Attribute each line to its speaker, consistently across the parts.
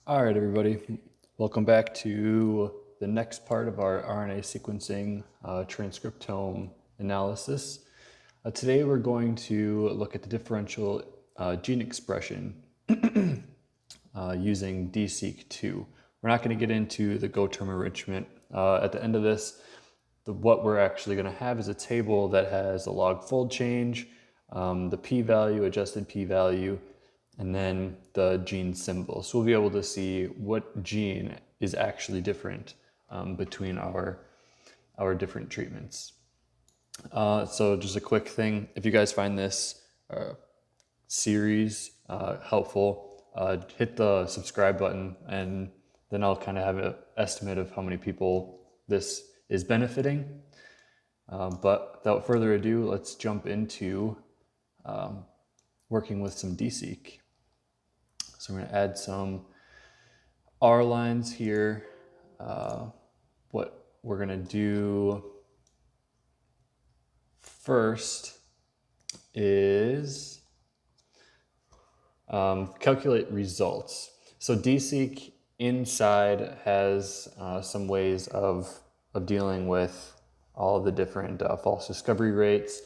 Speaker 1: All right, everybody. Welcome back to the next part of our RNA sequencing transcriptome analysis. Today we're going to look at the differential gene expression using DESeq2. We're not going to get into the GO-term enrichment. At the end of this, what we're actually going to have is a table that has a log fold change, the p-value, adjusted p-value, and then the gene symbol. So we'll be able to see what gene is actually different between our different treatments. So just a quick thing, if you guys find this series helpful, hit the subscribe button, and then I'll kind of have an estimate of how many people this is benefiting. But without further ado, let's jump into working with some DSeq. So I'm going to add some R lines here. What we're going to do first is calculate results. So DSeq inside has some ways of dealing with all of the different false discovery rates,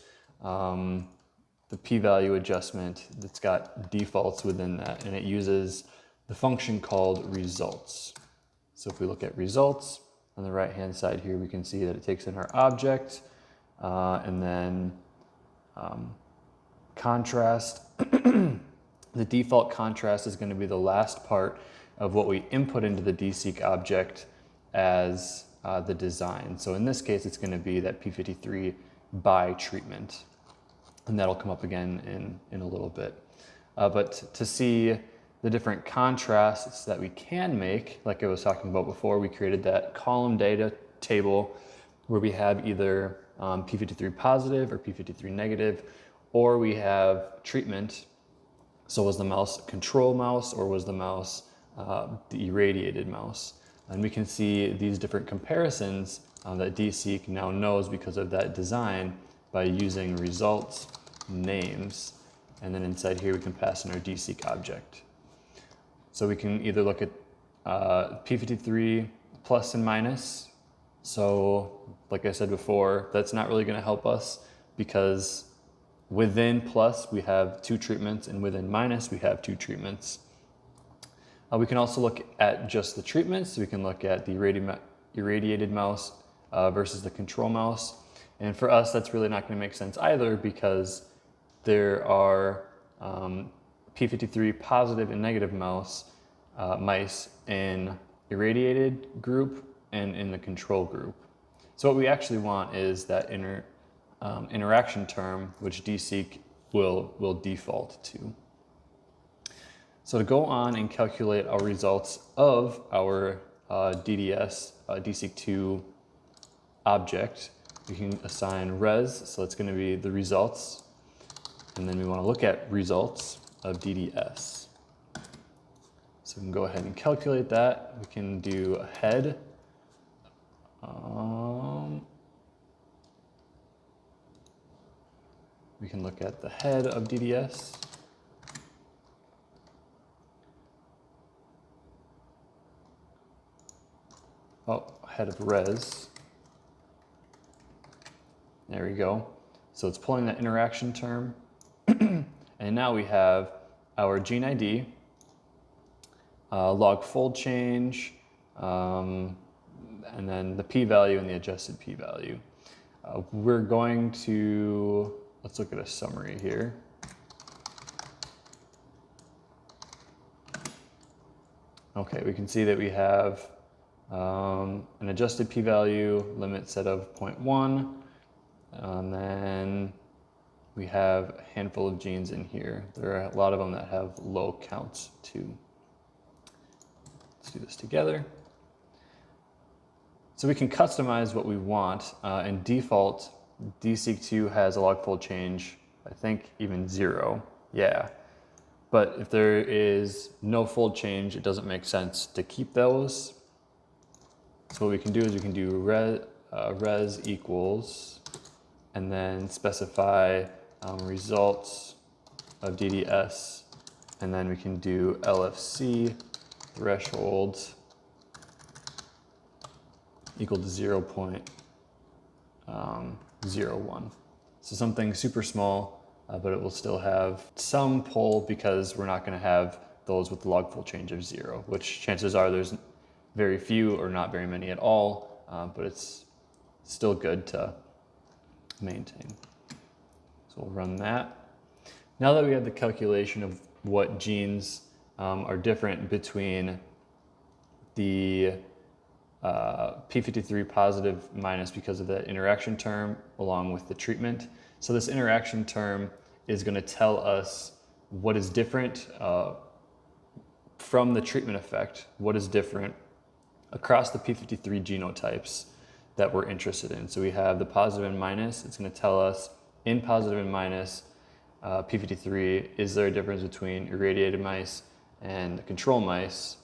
Speaker 1: the p-value adjustment that's got defaults within that, and it uses the function called results. So if we look at results on the right hand side here, we can see that it takes in our object and then contrast. The default contrast is going to be the last part of what we input into the DSeq object as the design. So in this case, it's going to be that p53 by treatment. And that'll come up again in a little bit. But to see the different contrasts that we can make, like I was talking about before, we created that column data table where we have either p53 positive or p53 negative, or we have treatment. So was the mouse a control mouse, or was the mouse the irradiated mouse? And we can see these different comparisons that DSeq now knows because of that design by using results names, and then inside here we can pass in our DSeq object. So we can either look at p53 plus and minus. So like I said before, that's not really going to help us because within plus we have two treatments and within minus we have two treatments. We can also look at just the treatments. So we can look at the irradiated mouse versus the control mouse. And for us, that's really not going to make sense either because there are p53 positive and negative mice in irradiated group and in the control group. So what we actually want is that interaction term, which DSeq will default to. So to go on and calculate our results of our DSeq2 object, we can assign res, so it's going to be the results, and then we want to look at results of DDS. So we can go ahead and calculate that. We can do a head. We can look at the head of DDS. Head of res. There we go. So it's pulling that interaction term. And now we have our gene ID, log fold change, and then the p-value and the adjusted p-value. We're going to, let's look at a summary here. Okay, we can see that we have an adjusted p-value limit set of 0.1, and then we have a handful of genes in here. There are a lot of them that have low counts too. Let's do this together. So we can customize what we want. In default, DSeq2 has a log fold change, I think even 0. Yeah. But if there is no fold change, it doesn't make sense to keep those. So what we can do is we can do res equals, and then specify results of DDS, and then we can do LFC threshold equal to 0.01. So something super small, but it will still have some pull because we're not going to have those with the log fold change of 0, which chances are there's very few or not very many at all, but it's still good to maintain. So we'll run that. Now that we have the calculation of what genes are different between the p53 positive minus because of that interaction term along with the treatment. So this interaction term is going to tell us what is different from the treatment effect, what is different across the p53 genotypes that we're interested in. So we have the positive and minus. It's going to tell us in positive and minus p53, is there a difference between irradiated mice and the control mice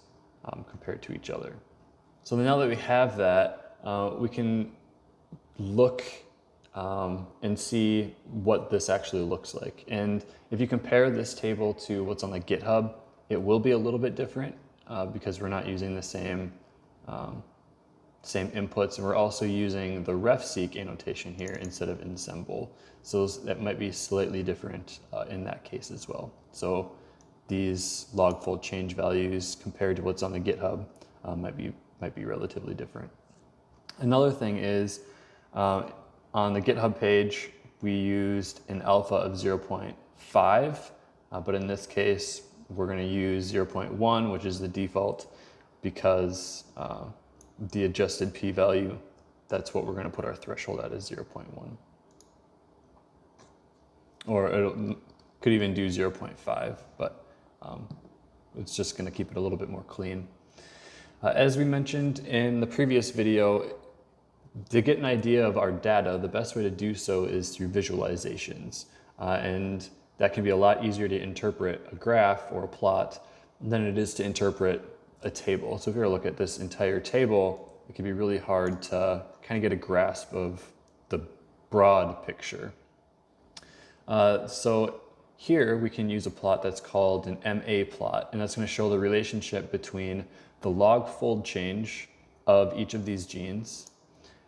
Speaker 1: compared to each other? So now that we have that, we can look and see what this actually looks like. And if you compare this table to what's on the GitHub, it will be a little bit different because we're not using the same inputs, and we're also using the RefSeq annotation here instead of ensemble. So that might be slightly different in that case as well. So these log fold change values compared to what's on the GitHub might be relatively different. Another thing is on the GitHub page, we used an alpha of 0.5, but in this case, we're going to use 0.1, which is the default, because the adjusted p-value, that's what we're going to put our threshold at, is 0.1. Or it could even do 0.5, but it's just going to keep it a little bit more clean. As we mentioned in the previous video, to get an idea of our data, the best way to do so is through visualizations. And that can be a lot easier to interpret a graph or a plot than it is to interpret a table. So if you were to look at this entire table, it can be really hard to kind of get a grasp of the broad picture. So here we can use a plot that's called an MA plot, and that's going to show the relationship between the log fold change of each of these genes,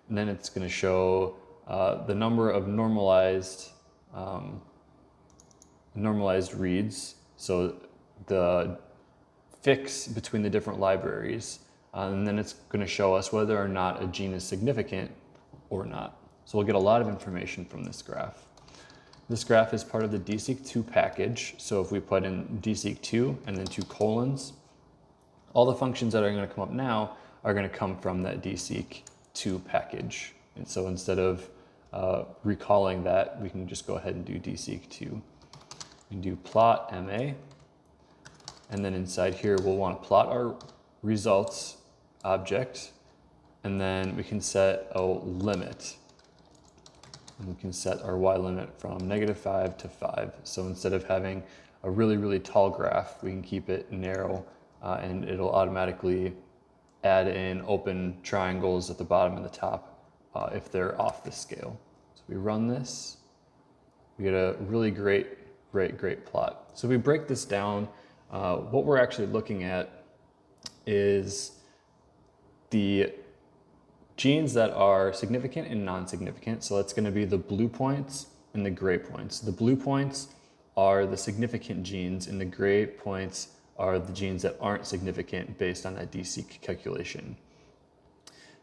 Speaker 1: and then it's going to show the number of normalized reads, so the fix between the different libraries, and then it's going to show us whether or not a gene is significant or not. So we'll get a lot of information from this graph. This graph is part of the DESeq2 package, so if we put in DESeq2 and then 2 colons, all the functions that are going to come up now are going to come from that DESeq2 package. And so instead of recalling that, we can just go ahead and do DESeq2. We can do plot MA, and then inside here we'll want to plot our results object, and then we can set a limit. And we can set our y limit from -5 to 5. So instead of having a really, really tall graph, we can keep it narrow, and it'll automatically add in open triangles at the bottom and the top if they're off the scale. So we run this, we get a really great plot. So if we break this down, what we're actually looking at is the genes that are significant and non-significant. So that's going to be the blue points and the gray points. The blue points are the significant genes, and the gray points are the genes that aren't significant based on that DESeq calculation.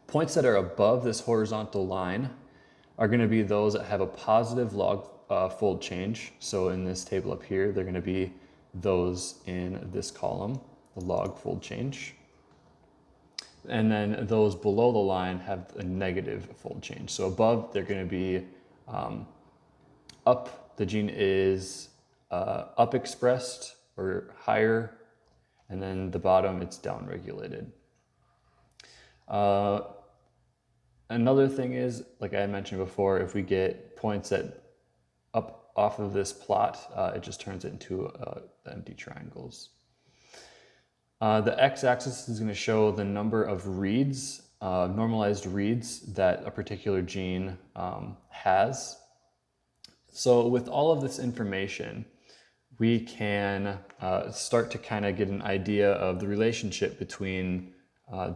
Speaker 1: Points that are above this horizontal line are going to be those that have a positive log fold change. So in this table up here, they're going to be those in this column, the log fold change. And then those below the line have a negative fold change. So above, they're going to be up, the gene is up expressed or higher, and then the bottom, it's down regulated. Another thing is, like I had mentioned before, if we get points that up off of this plot, it just turns it into empty triangles. The x-axis is going to show the number of reads, normalized reads that a particular gene has. So with all of this information, we can start to kind of get an idea of the relationship between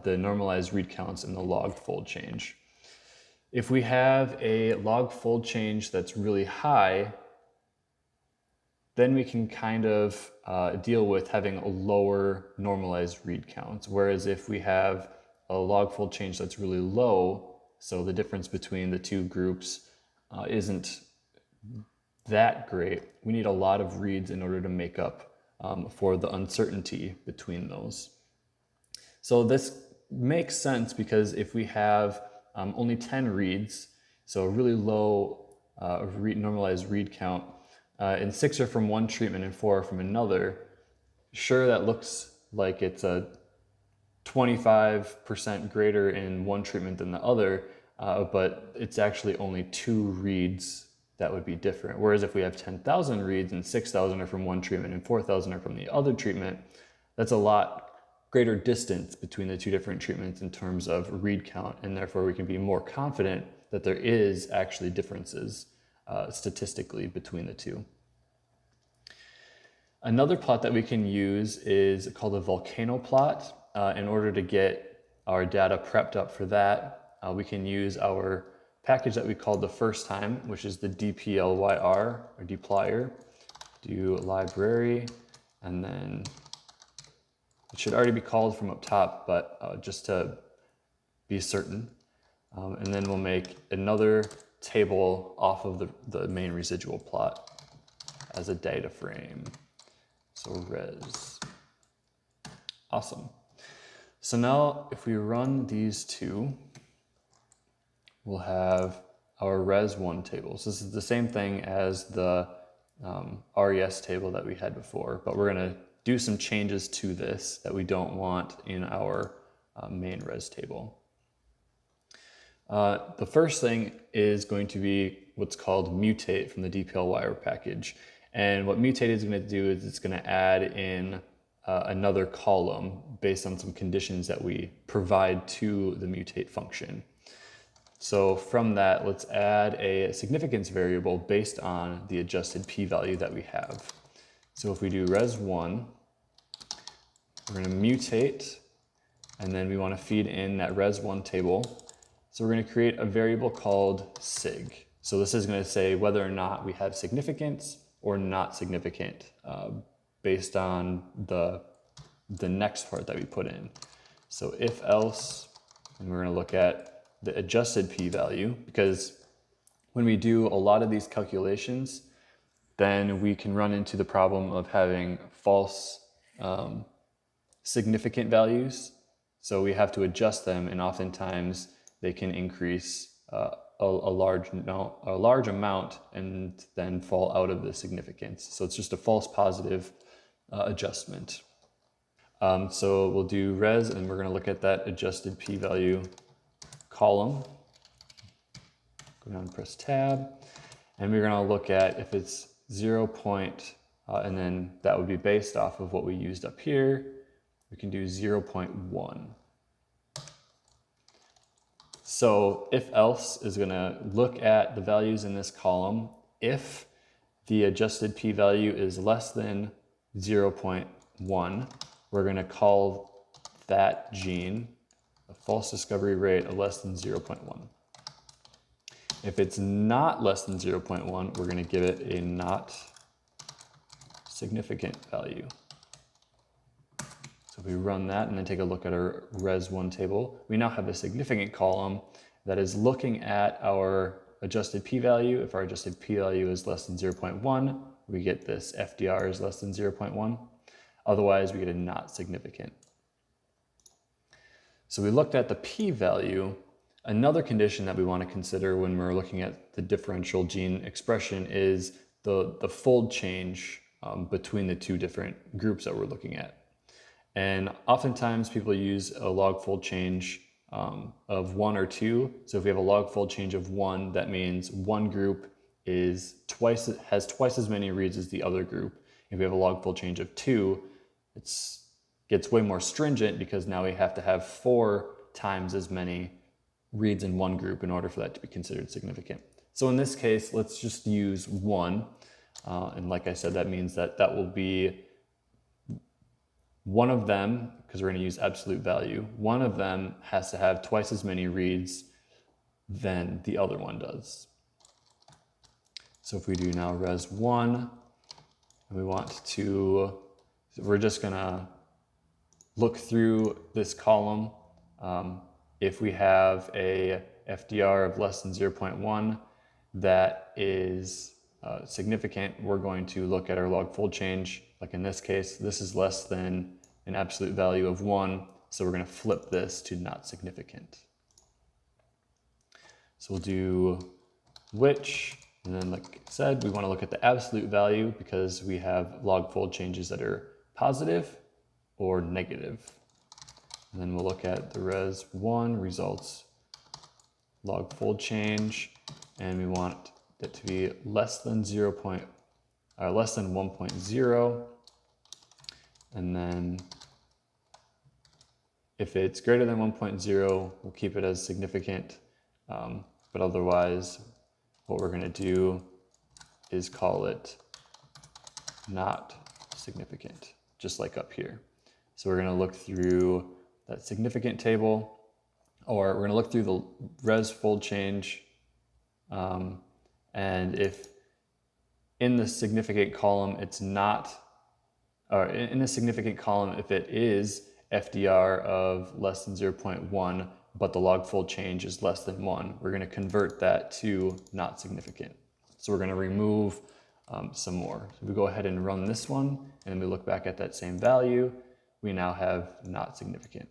Speaker 1: the normalized read counts and the log fold change. If we have a log fold change that's really high, then we can kind of deal with having a lower normalized read counts. Whereas if we have a log fold change that's really low, so the difference between the two groups isn't that great, we need a lot of reads in order to make up for the uncertainty between those. So this makes sense because if we have only 10 reads, so a really low normalized read count, and 6 are from one treatment and 4 are from another, sure, that looks like it's a 25% greater in one treatment than the other, but it's actually only 2 reads that would be different. Whereas if we have 10,000 reads and 6,000 are from one treatment and 4,000 are from the other treatment, that's a lot greater distance between the two different treatments in terms of read count, and therefore we can be more confident that there is actually differences statistically between the two. Another plot that we can use is called a Volcano plot. In order to get our data prepped up for that, we can use our package that we called the first time, which is the dplyr or dplyr. Do library, and then it should already be called from up top, but just to be certain. And then we'll make another table off of the main residual plot as a data frame. So res. Awesome. So now if we run these two, we'll have our res1 table. So this is the same thing as the res table that we had before, but we're going to do some changes to this that we don't want in our main res table. The first thing is going to be what's called mutate from the dplyr package. And what mutate is going to do is it's going to add in another column based on some conditions that we provide to the mutate function. So from that, let's add a significance variable based on the adjusted p-value that we have. So if we do res1, we're going to mutate, and then we want to feed in that res1 table. So we're going to create a variable called sig. So this is going to say whether or not we have significance or not significant based on the next part that we put in. So if else, and we're going to look at the adjusted p-value, because when we do a lot of these calculations, then we can run into the problem of having false significant values. So we have to adjust them, and oftentimes they can increase a large amount and then fall out of the significance. So it's just a false positive adjustment. So we'll do res, and we're going to look at that adjusted p-value column. Go down and press tab, and we're going to look at if it's 0. And then that would be based off of what we used up here. We can do 0.1. So if else is going to look at the values in this column. If the adjusted p-value is less than 0.1, we're going to call that gene a false discovery rate of less than 0.1. If it's not less than 0.1, we're going to give it a not significant value. So if we run that and then take a look at our res1 table, we now have a significant column that is looking at our adjusted p-value. If our adjusted p-value is less than 0.1, we get this FDR is less than 0.1. Otherwise, we get a not significant. So we looked at the p-value. Another condition that we want to consider when we're looking at the differential gene expression is the fold change between the two different groups that we're looking at. And oftentimes people use a log fold change of 1 or 2. So if we have a log fold change of 1, that means one group has twice as many reads as the other group. If we have a log fold change of 2, it gets way more stringent because now we have to have 4 times as many reads in one group in order for that to be considered significant. So in this case, let's just use 1. And like I said, that means that will be one of them, because we're going to use absolute value, one of them has to have twice as many reads than the other one does. So if we do now res1, and we want to, so we're just going to look through this column. If we have a FDR of less than 0.1 that is significant, we're going to look at our log fold change. Like in this case, this is less than an absolute value of 1, so we're going to flip this to not significant. So we'll do which, and then like I said, we want to look at the absolute value because we have log fold changes that are positive or negative. And then we'll look at the res1 results log fold change, and we want it to be less than 1.0, and then if it's greater than 1.0, we'll keep it as significant, but otherwise what we're going to do is call it not significant, just like up here. So we're going to look through that significant table, or we're going to look through the res fold change, and if in the significant column it's not, or in the significant column if it is FDR of less than 0.1, but the log fold change is less than 1, we're going to convert that to not significant. So we're going to remove some more. So we go ahead and run this one, and we look back at that same value. We now have not significant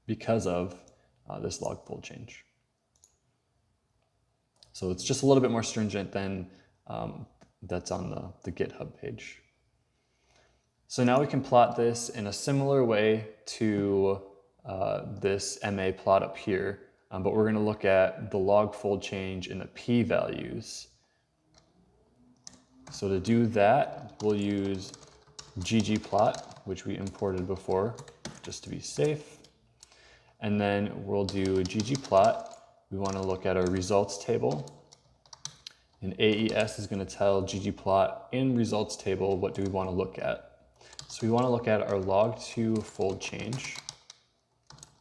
Speaker 1: because of this log fold change. So it's just a little bit more stringent than that's on the GitHub page. So now we can plot this in a similar way to this MA plot up here, but we're going to look at the log fold change in the p-values. So to do that, we'll use ggplot, which we imported before, just to be safe. And then we'll do ggplot. We want to look at our results table. And AES is going to tell ggplot in results table what do we want to look at. So we want to look at our log2 fold change.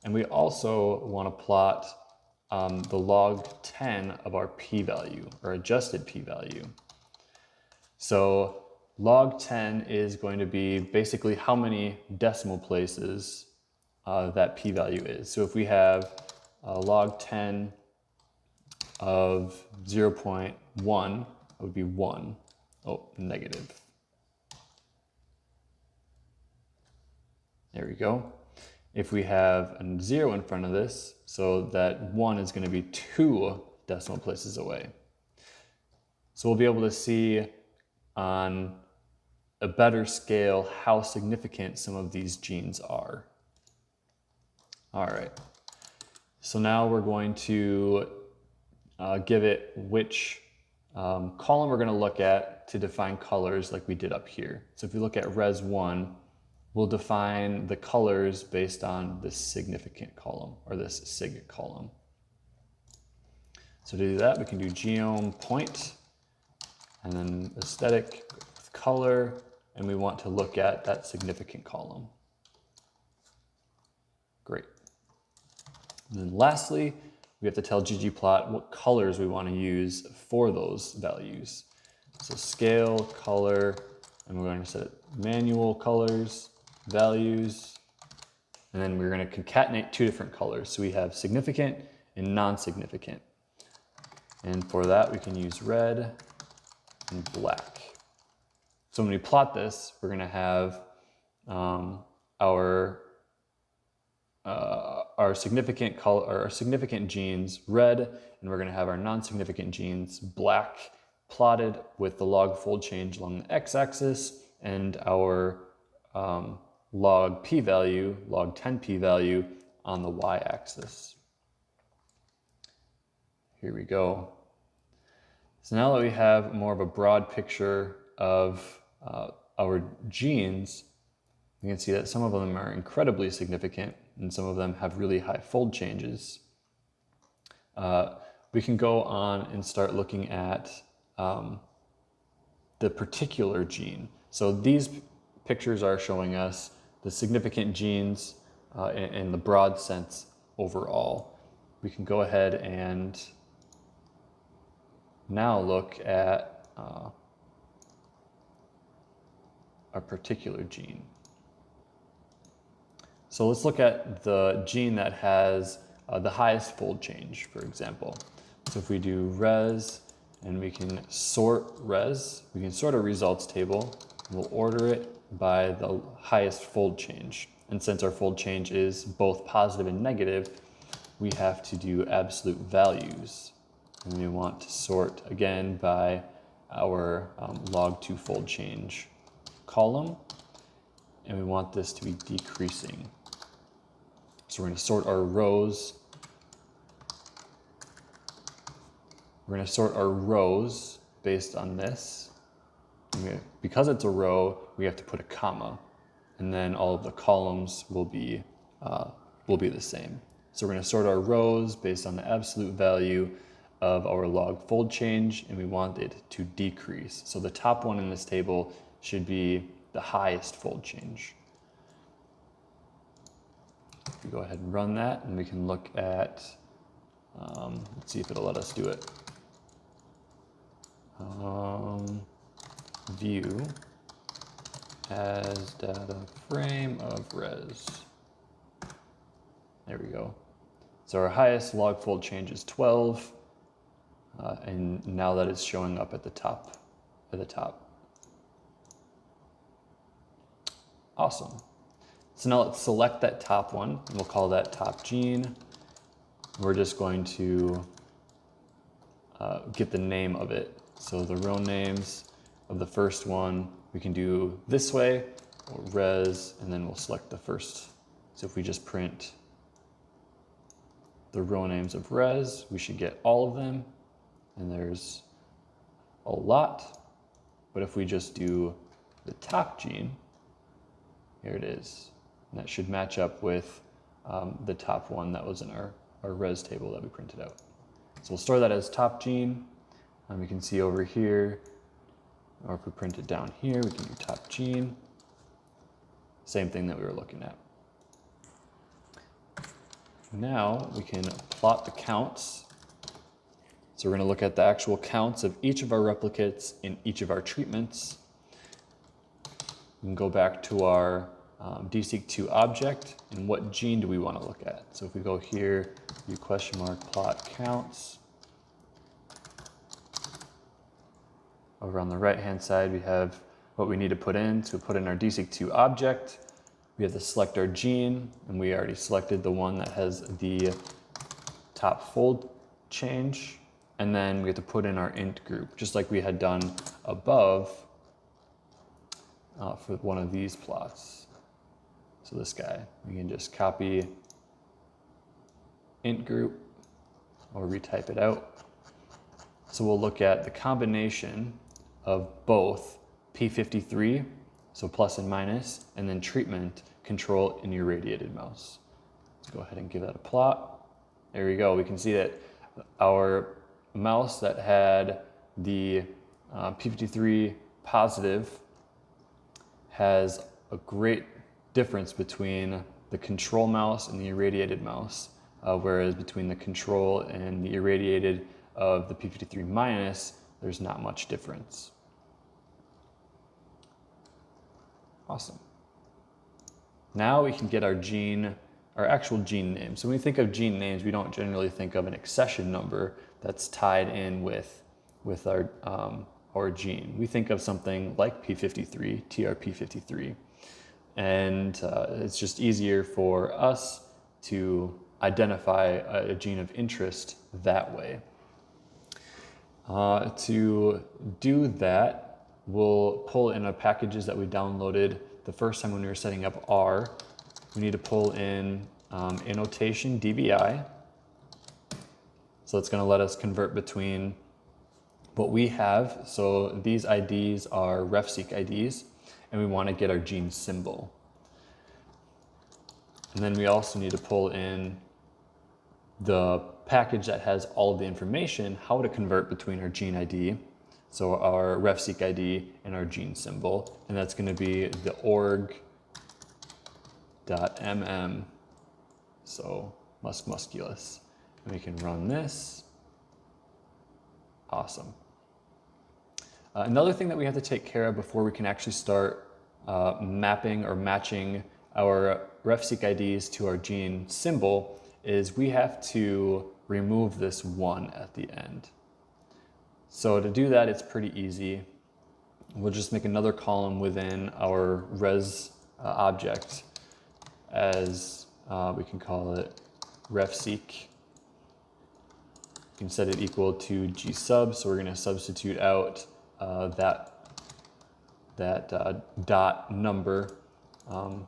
Speaker 1: And we also want to plot the log 10 of our p-value, or adjusted p-value. So log 10 is going to be basically how many decimal places that p-value is. So if we have log 10 of 0.1, it would be 1. Oh, negative. There we go. If we have a 0 in front of this, so that 1 is going to be 2 decimal places away. So we'll be able to see on a better scale how significant some of these genes are. All right. So now we're going to give it which column we're going to look at to define colors like we did up here. So if you look at res1, we'll define the colors based on this significant column, or this sig column. So to do that, we can do geom point, and then aesthetic with color, and we want to look at that significant column. Great. And then lastly, we have to tell ggplot what colors we want to use for those values. So scale, color, and we're going to set manual colors, values, and then we're going to concatenate 2 different colors. So we have significant and non-significant. And for that, we can use red and black. So when we plot this, we're going to have our significant color, our significant genes red, and we're going to have our non-significant genes black, plotted with the log fold change along the x-axis, and our log p-value, log 10 p-value on the y-axis. Here we go. So now that we have more of a broad picture of our genes, you can see that some of them are incredibly significant and some of them have really high fold changes. We can go on and start looking at the particular gene. So these pictures are showing us the significant genes in the broad sense overall. We can go ahead and now look at a particular gene. So let's look at the gene that has the highest fold change, for example. So if we do res, and we can sort res, we can sort a results table, and we'll order it by the highest fold change. And since our fold change is both positive and negative, we have to do absolute values. And we want to sort again by our log2 fold change column, and we want this to be decreasing. So we're going to sort our rows. We're going to sort our rows based on this. Because it's a row, we have to put a comma, and then all of the columns will be the same. So we're going to sort our rows based on the absolute value of our log fold change, and we want it to decrease. So the top one in this table should be the highest fold change. We go ahead and run that, and we can look at, let's see if it'll let us do it. View as data frame of res. There we go. So our highest log fold change is 12, and now that it's showing up at the top. Awesome. So now let's select that top one, and we'll call that top gene. We're just going to get the name of it. So the row names of the first one, we can do this way, or res, and then we'll select the first. So if we just print the row names of res, we should get all of them, and there's a lot. But if we just do the top gene, here it is. And that should match up with the top one that was in our res table that we printed out. So we'll store that as top gene. We can see over here, or if we print it down here, we can do top gene. Same thing that we were looking at. Now we can plot the counts. So we're going to look at the actual counts of each of our replicates in each of our treatments. We can go back to our DSeq2 object, and what gene do we want to look at? So if we go here, do question mark plot counts. Over on the right-hand side, we have what we need to put in. So we put in our DSeq2 object. We have to select our gene, and we already selected the one that has the top fold change. And then we have to put in our int group, just like we had done above for one of these plots. So this guy, we can just copy int group or retype it out. So we'll look at the combination of both P53, so plus and minus, and then treatment, control, and irradiated mouse. Let's go ahead and give that a plot. There we go. We can see that our mouse that had the P53 positive has a great difference between the control mouse and the irradiated mouse, whereas between the control and the irradiated of the P53 minus, there's not much difference. Awesome. Now we can get our actual gene name. So when we think of gene names, we don't generally think of an accession number that's tied in with our gene. We think of something like P53, TRP53, and it's just easier for us to identify a gene of interest that way. To do that, we'll pull in our packages that we downloaded the first time when we were setting up R. We need to pull in Annotation DBI. So it's going to let us convert between what we have. So these IDs are RefSeq IDs, and we want to get our gene symbol. And then we also need to pull in the package that has all of the information, how to convert between our gene ID. So our RefSeq ID and our gene symbol, and that's going to be the org.mm, so musculus. And we can run this. Awesome. Another thing that we have to take care of before we can actually start mapping or matching our RefSeq IDs to our gene symbol is we have to remove this 1 at the end. So to do that, it's pretty easy. We'll just make another column within our res object as we can call it RefSeq. You can set it equal to gsub, so we're going to substitute out that dot number, and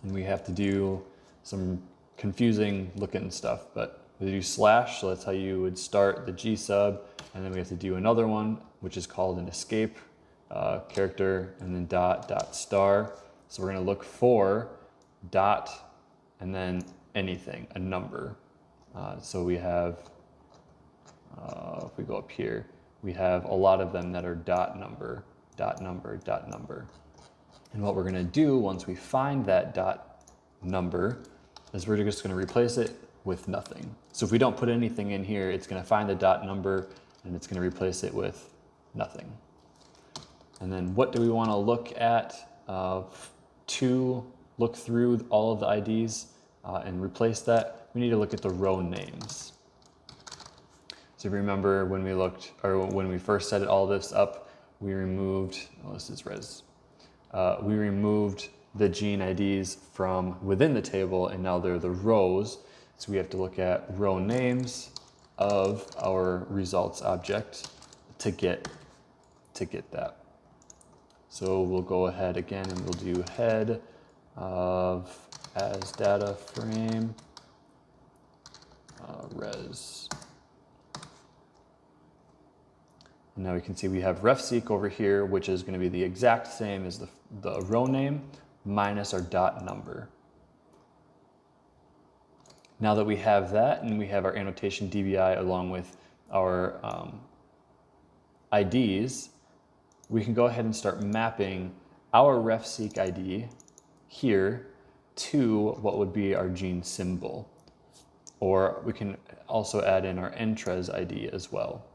Speaker 1: we have to do some confusing looking stuff, but we do slash, so that's how you would start the gsub, and then we have to do another one, which is called an escape character, and then dot star. So we're going to look for dot and then anything, a number. So we have, if we go up here, we have a lot of them that are dot number, dot number, dot number. And what we're going to do once we find that dot number is we're just going to replace it with nothing. So if we don't put anything in here, it's going to find the dot number and it's going to replace it with nothing. And then what do we want to look at to look through all of the IDs and replace that? We need to look at the row names. So if you remember when we looked, or when we first set all this up, we removed, oh, this is res. We removed the gene IDs from within the table, and now they're the rows. So we have to look at row names of our results object to get that. So we'll go ahead again and we'll do head of as data frame res. And now we can see we have RefSeq over here, which is going to be the exact same as the row name minus our dot number. Now that we have that and we have our annotation DBI along with our IDs, we can go ahead and start mapping our RefSeq ID here to what would be our gene symbol. Or we can also add in our NTRES ID as well.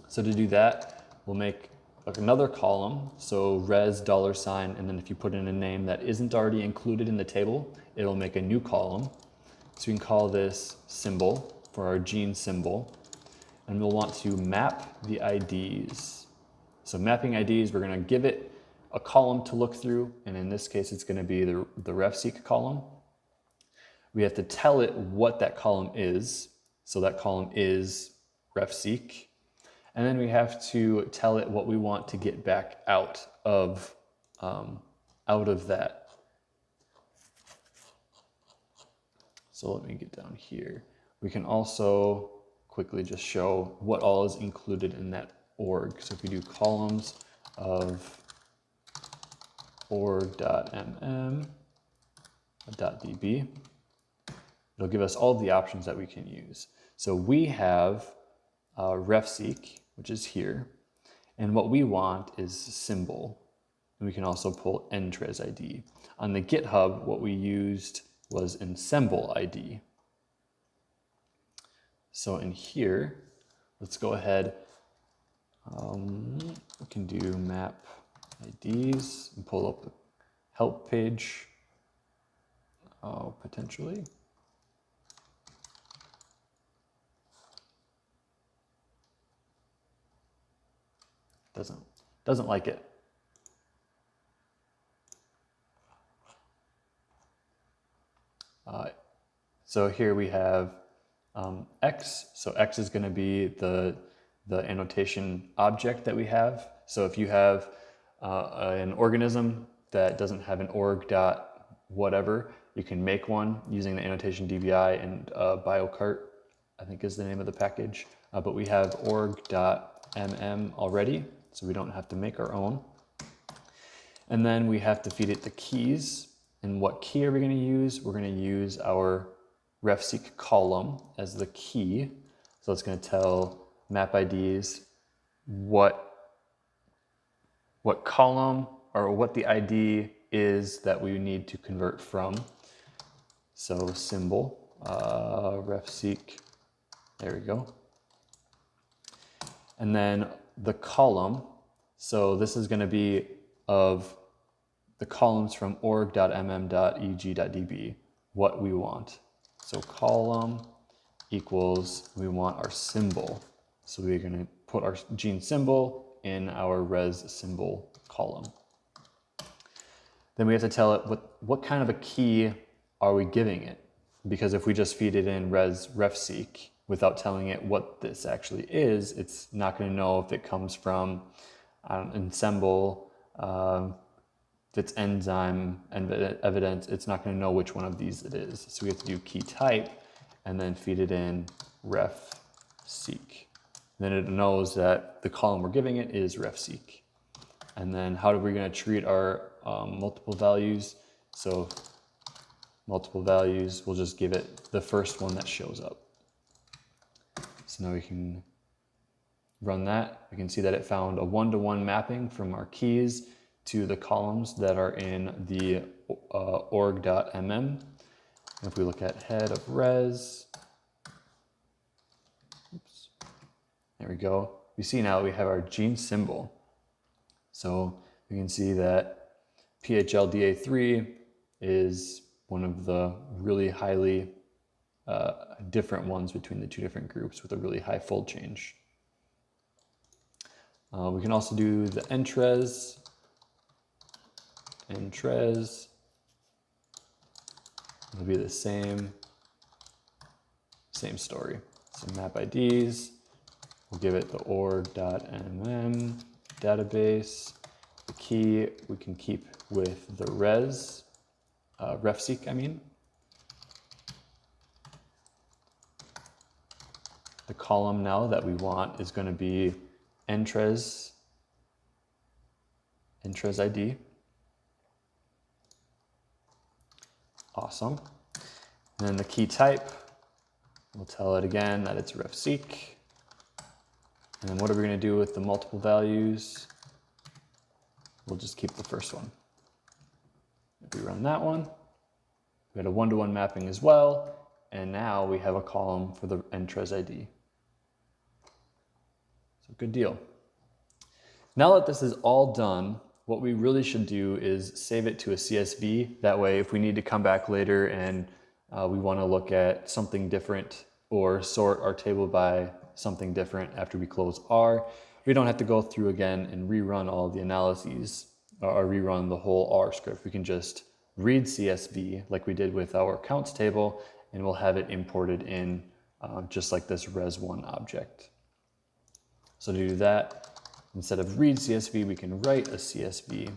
Speaker 1: So to do that, we'll make another column, so res $, and then if you put in a name that isn't already included in the table, it'll make a new column. So we can call this symbol for our gene symbol, and we'll want to map the IDs. So mapping IDs, we're going to give it a column to look through, and in this case, it's going to be the RefSeq column. We have to tell it what that column is, so that column is RefSeq. And then we have to tell it what we want to get back out of that. So let me get down here. We can also quickly just show what all is included in that org. So if we do columns of org.mm.db, it'll give us all of the options that we can use. So we have RefSeq, which is here, and what we want is symbol, and we can also pull NTRES ID. On the GitHub, what we used was ensemble ID. So in here, let's go ahead, we can do map IDs and pull up the help page, potentially. Doesn't like it. So here we have X. So X is going to be the annotation object that we have. So if you have an organism that doesn't have an org dot whatever, you can make one using the annotation DBI and biocart, I think is the name of the package. But we have org.mm already, so we don't have to make our own. And then we have to feed it the keys. And what key are we going to use? We're going to use our RefSeq column as the key. So it's going to tell map IDs what column or what the ID is that we need to convert from. So symbol, RefSeq, there we go. And then the column, so this is going to be of the columns from org.mm.eg.db, what we want. So column equals, we want our symbol. So we're going to put our gene symbol in our res symbol column. Then we have to tell it what kind of a key are we giving it? Because if we just feed it in refseq without telling it what this actually is, it's not going to know if it comes from ensemble, if it's enzyme evidence, it's not going to know which one of these it is. So we have to do key type and then feed it in refseq. Then it knows that the column we're giving it is refseq. And then how are we going to treat our multiple values? So multiple values, we'll just give it the first one that shows up. So now we can run that. We can see that it found a one-to-one mapping from our keys to the columns that are in the org.mm. If we look at head of res, oops, there we go. We see now we have our gene symbol. So we can see that PHLDA3 is one of the really highly different ones between the two different groups with a really high fold change. We can also do the entres. Entres will be the same story. So map IDs, we'll give it the org.mm database. The key we can keep with the refseq, I mean. The column now that we want is going to be entres ID. Awesome. And then the key type, we'll tell it again that it's refseq. And then what are we going to do with the multiple values? We'll just keep the first one. If we run that one, we had a one-to-one mapping as well. And now we have a column for the entres ID. So good deal. Now that this is all done, what we really should do is save it to a CSV. That way, if we need to come back later and we want to look at something different or sort our table by something different after we close R, we don't have to go through again and rerun all the analyses or rerun the whole R script. We can just read CSV like we did with our counts table, and we'll have it imported in just like this res1 object. So to do that, instead of read CSV, we can write a CSV.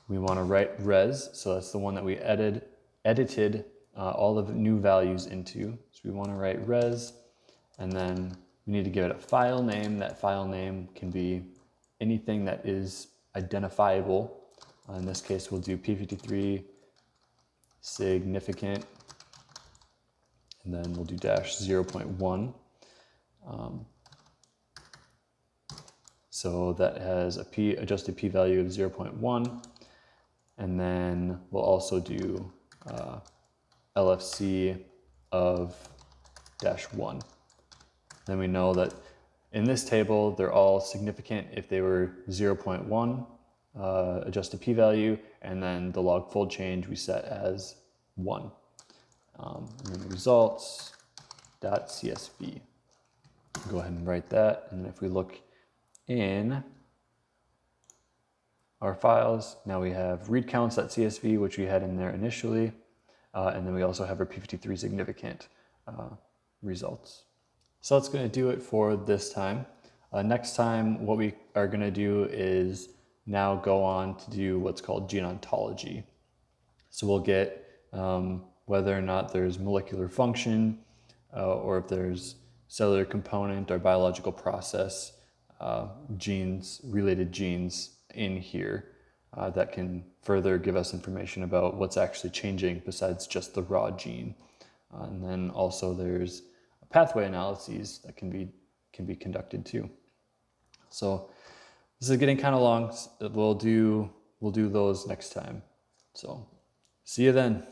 Speaker 1: We want to write res, so that's the one that we edited all of the new values into. So we want to write res, and then we need to give it a file name. That file name can be anything that is identifiable. In this case, we'll do p53 significant, and then we'll do -0.1. So that has a adjusted p-value of 0.1, and then we'll also do LFC of -1. Then we know that in this table, they're all significant if they were 0.1 adjusted p-value, and then the log fold change we set as 1. And then the results.csv. Go ahead and write that, and if we look in our files, now we have read counts.csv, which we had in there initially, and then we also have our p53 significant results. So that's going to do it for this time. Next time, what we are going to do is now go on to do what's called gene ontology. So we'll get whether or not there's molecular function or if there's cellular component or biological process genes, related genes in here that can further give us information about what's actually changing besides just the raw gene. And then also there's pathway analyses that can be can be conducted too. So this is getting kind of long. We'll do those next time. So see you then.